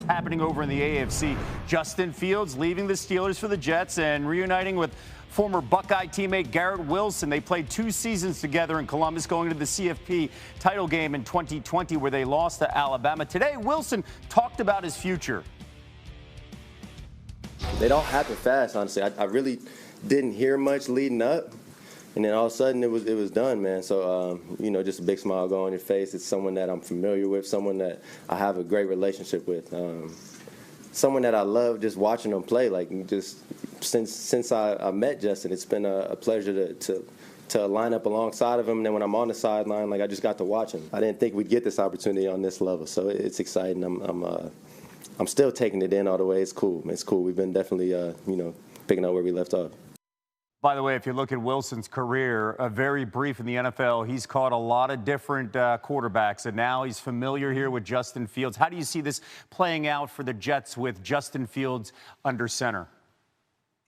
happening over in the AFC. Justin Fields leaving the Steelers for the Jets and reuniting with former Buckeye teammate Garrett Wilson. They played 2 seasons together in Columbus, going to the CFP title game in 2020 where they lost to Alabama. Today, Wilson talked about his future. They don't happen fast, honestly. I really didn't hear much leading up, and then all of a sudden it was done, man. So, just a big smile go on your face. It's someone that I'm familiar with, someone that I have a great relationship with, someone that I love just watching them play. Like, just since I met Justin, it's been a pleasure to line up alongside of him. And then when I'm on the sideline, like, I just got to watch him. I didn't think we'd get this opportunity on this level, so it's exciting. I'm still taking it in all the way. It's cool. It's cool. We've been definitely, picking up where we left off. By the way, if you look at Wilson's career, very brief in the NFL, he's caught a lot of different quarterbacks, and now he's familiar here with Justin Fields. How do you see this playing out for the Jets with Justin Fields under center?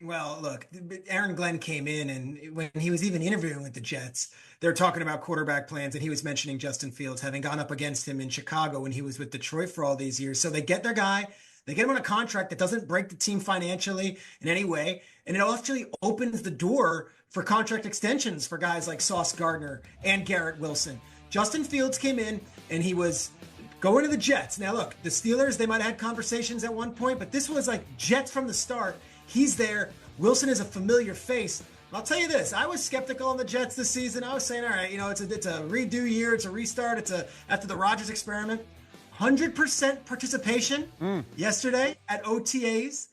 Well, look, Aaron Glenn came in, and when he was even interviewing with the Jets, they were talking about quarterback plans, and he was mentioning Justin Fields, having gone up against him in Chicago when he was with Detroit for all these years. So they get their guy. They get him on a contract that doesn't break the team financially in any way, and it actually opens the door for contract extensions for guys like Sauce Gardner and Garrett Wilson. Justin Fields came in, and he was going to the Jets. Now, look, the Steelers, they might have had conversations at one point, but this was like Jets from the start. He's there. Wilson is a familiar face. I'll tell you this, I was skeptical on the Jets this season. I was saying, all right, it's a redo year, it's a restart, after the Rodgers experiment. 100% participation yesterday at OTAs.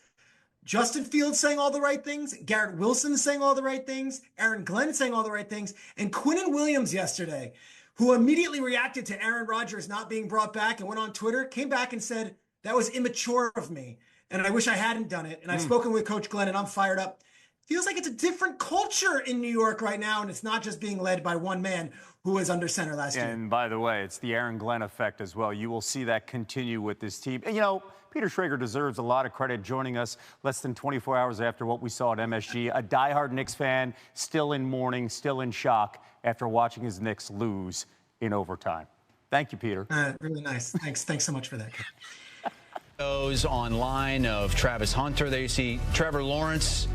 Justin Fields saying all the right things. Garrett Wilson saying all the right things. Aaron Glenn saying all the right things. And Quinnen Williams yesterday, who immediately reacted to Aaron Rodgers not being brought back and went on Twitter, came back and said, that was immature of me. And I wish I hadn't done it. And I've spoken with Coach Glenn, and I'm fired up. Feels like it's a different culture in New York right now, and it's not just being led by one man who was under center last year. And by the way, it's the Aaron Glenn effect as well. You will see that continue with this team. And, Peter Schrager deserves a lot of credit joining us less than 24 hours after what we saw at MSG. A diehard Knicks fan, still in mourning, still in shock after watching his Knicks lose in overtime. Thank you, Peter. Really nice. Thanks so much for that. Online of Travis Hunter. There you see Trevor Lawrence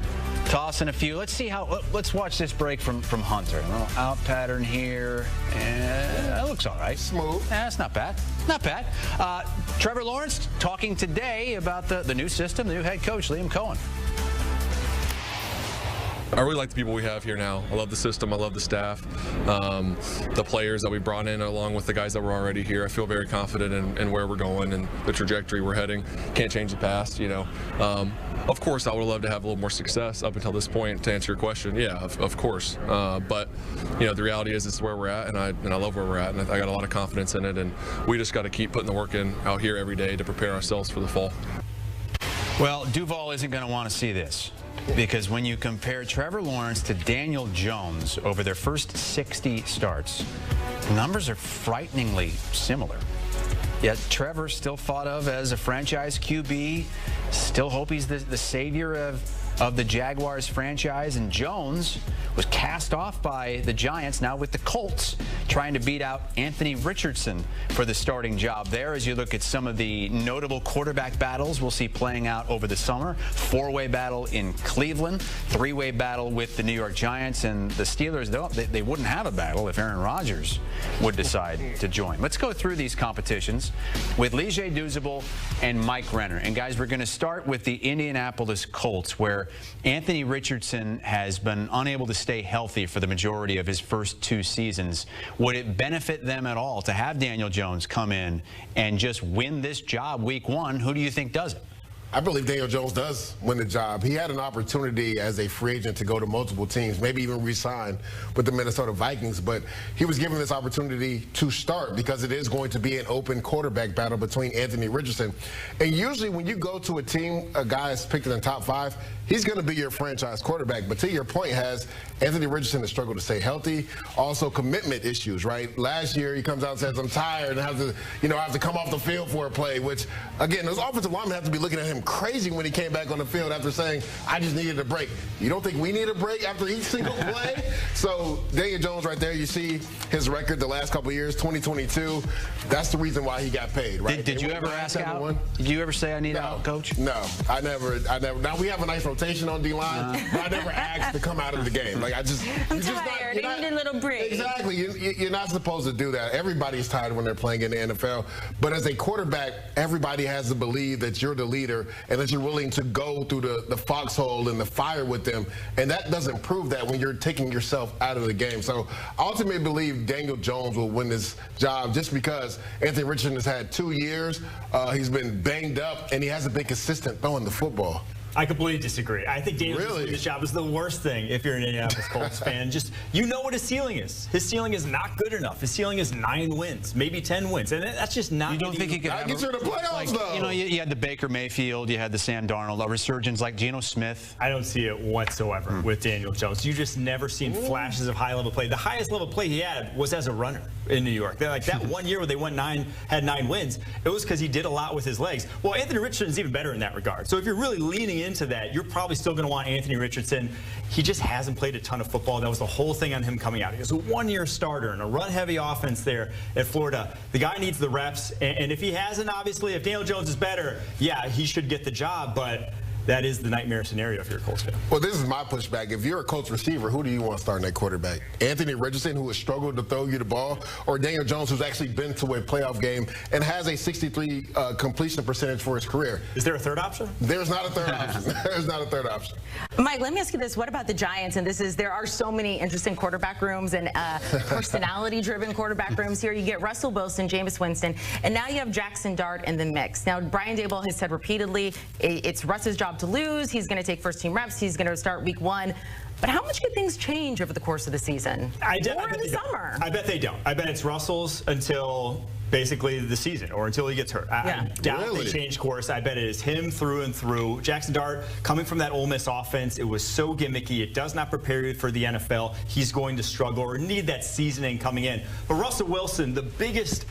tossing a few. Let's watch this break from Hunter. A little out pattern here, and that looks all right. Smooth. That's not bad. Not bad. Trevor Lawrence talking today about the new system, the new head coach, Liam Cohen. I really like the people we have here now. I love the system. I love the staff, the players that we brought in along with the guys that were already here. I feel very confident in where we're going and the trajectory we're heading. Can't change the past, Of course, I would love to have a little more success up until this point, to answer your question. Yeah, of course. But, the reality is this is where we're at, and I love where we're at, and I got a lot of confidence in it, and we just got to keep putting the work in out here every day to prepare ourselves for the fall. Well, Duval isn't going to want to see this, because when you compare Trevor Lawrence to Daniel Jones over their first 60 starts, the numbers are frighteningly similar. Yet Trevor's still thought of as a franchise QB, still hope he's the savior of the Jaguars franchise, and Jones was cast off by the Giants, now with the Colts, trying to beat out Anthony Richardson for the starting job there. As you look at some of the notable quarterback battles we'll see playing out over the summer, 4-way battle in Cleveland, 3-way battle with the New York Giants, and the Steelers, they wouldn't have a battle if Aaron Rodgers would decide to join. Let's go through these competitions with Lige Douzable and Mike Renner. And guys, we're going to start with the Indianapolis Colts, where Anthony Richardson has been unable to stay healthy for the majority of his first 2 seasons. Would it benefit them at all to have Daniel Jones come in and just win this job week 1? Who do you think does it? I believe Daniel Jones does win the job. He had an opportunity as a free agent to go to multiple teams, maybe even re-sign with the Minnesota Vikings, but he was given this opportunity to start because it is going to be an open quarterback battle between Anthony Richardson. And usually when you go to a team, a guy is picked in the top 5, he's going to be your franchise quarterback. But to your point, Anthony Richardson has struggled to stay healthy. Also commitment issues, right? Last year he comes out and says, I'm tired and have to come off the field for a play, which, again, those offensive linemen have to be looking at him him crazy when he came back on the field after saying, I just needed a break. You don't think we need a break after each single play? So Daniel Jones right there, you see his record the last couple of years, 2022. That's the reason why he got paid, right? Did you ever ask out? Did you ever say I need out, Coach? No, I never. Now we have a nice rotation on D-line, but I never asked to come out of the game. Like I'm tired. I need a little break. Exactly. You're not supposed to do that. Everybody's tired when they're playing in the NFL. But as a quarterback, everybody has to believe that you're the leader and that you're willing to go through the foxhole and the fire with them. And that doesn't prove that when you're taking yourself out of the game. So I ultimately believe Daniel Jones will win this job just because Anthony Richardson has had 2 years. He's been banged up, and he hasn't been consistent throwing the football. I completely disagree. I think Daniel Jones winning this job is the worst thing if you're an Indianapolis Colts fan. Just, you know what his ceiling is. His ceiling is not good enough. His ceiling is 9 wins, maybe 10 wins. And that's just not. You don't think he could get you to the playoffs, though? You know, you had the Baker Mayfield, you had the Sam Darnold, a resurgence like Geno Smith. I don't see it whatsoever with Daniel Jones. You just never seen flashes of high-level play. The highest level play he had was as a runner in New York. Like that 1 year where they had 9 wins, it was because he did a lot with his legs. Well, Anthony Richardson's even better in that regard. So if you're really leaning into that, you're probably still going to want Anthony Richardson. He just hasn't played a ton of football. That was the whole thing on him coming out. He was a 1-year starter in a run-heavy offense there at Florida. The guy needs the reps, and if he hasn't, obviously, if Daniel Jones is better, yeah, he should get the job, but that is the nightmare scenario if you're a Colts fan. Well, this is my pushback. If you're a Colts receiver, who do you want starting at quarterback? Anthony Richardson, who has struggled to throw you the ball, or Daniel Jones, who's actually been to a playoff game and has a 63 completion percentage for his career? Is there a third option? There's not a third option. There's not a third option. Mike, let me ask you this. What about the Giants? And there are so many interesting quarterback rooms and personality-driven quarterback rooms here. You get Russell Wilson, Jameis Winston, and now you have Jackson Dart in the mix. Now, Brian Daboll has said repeatedly it's Russ's job to lose. He's going to take first-team reps. He's going to start week 1. But how much could things change over the course of the season? Or in the summer? I bet they don't. I bet it's Russell's until basically the season or until he gets hurt. I doubt they change course. I bet it is him through and through. Jackson Dart, coming from that Ole Miss offense, it was so gimmicky. It does not prepare you for the NFL. He's going to struggle or need that seasoning coming in. But Russell Wilson, the biggest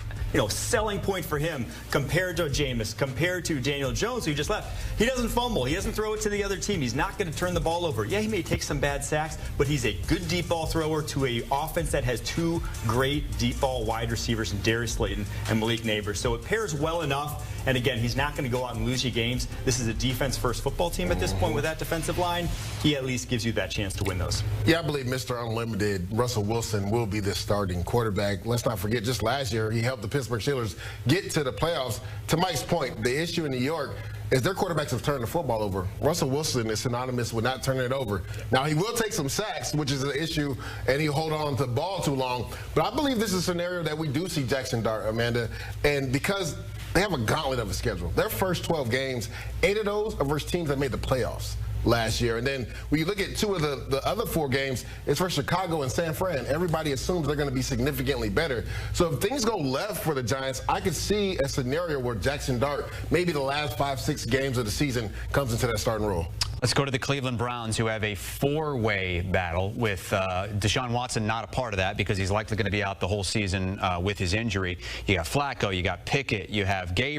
selling point for him compared to Jameis, compared to Daniel Jones, who just left. He doesn't fumble. He doesn't throw it to the other team. He's not going to turn the ball over. Yeah, he may take some bad sacks, but he's a good deep ball thrower to a offense that has 2 great deep ball wide receivers in Darius Slayton and Malik Neighbors. So it pairs well enough. And again, he's not going to go out and lose you games. This is a defense-first football team at this point with that defensive line. He at least gives you that chance to win those. Yeah, I believe Mr. Unlimited, Russell Wilson, will be the starting quarterback. Let's not forget, just last year, he helped the Pittsburgh Steelers get to the playoffs. To Mike's point, the issue in New York is their quarterbacks have turned the football over. Russell Wilson is synonymous with not turning it over. Now, he will take some sacks, which is an issue, and he'll hold on to the ball too long. But I believe this is a scenario that we do see Jackson Dart, Amanda, and because they have a gauntlet of a schedule. Their first 12 games, 8 of those are versus teams that made the playoffs last year. And then when you look at 2 of the other 4 games, it's for Chicago and San Fran. Everybody assumes they're going to be significantly better. So if things go left for the Giants, I could see a scenario where Jackson Dart, maybe the last 5-6 games of the season, comes into that starting role. Let's go to the Cleveland Browns, who have a 4-way battle with Deshaun Watson not a part of that because he's likely going to be out the whole season with his injury. You got Flacco, you got Pickett, you have Gabriel.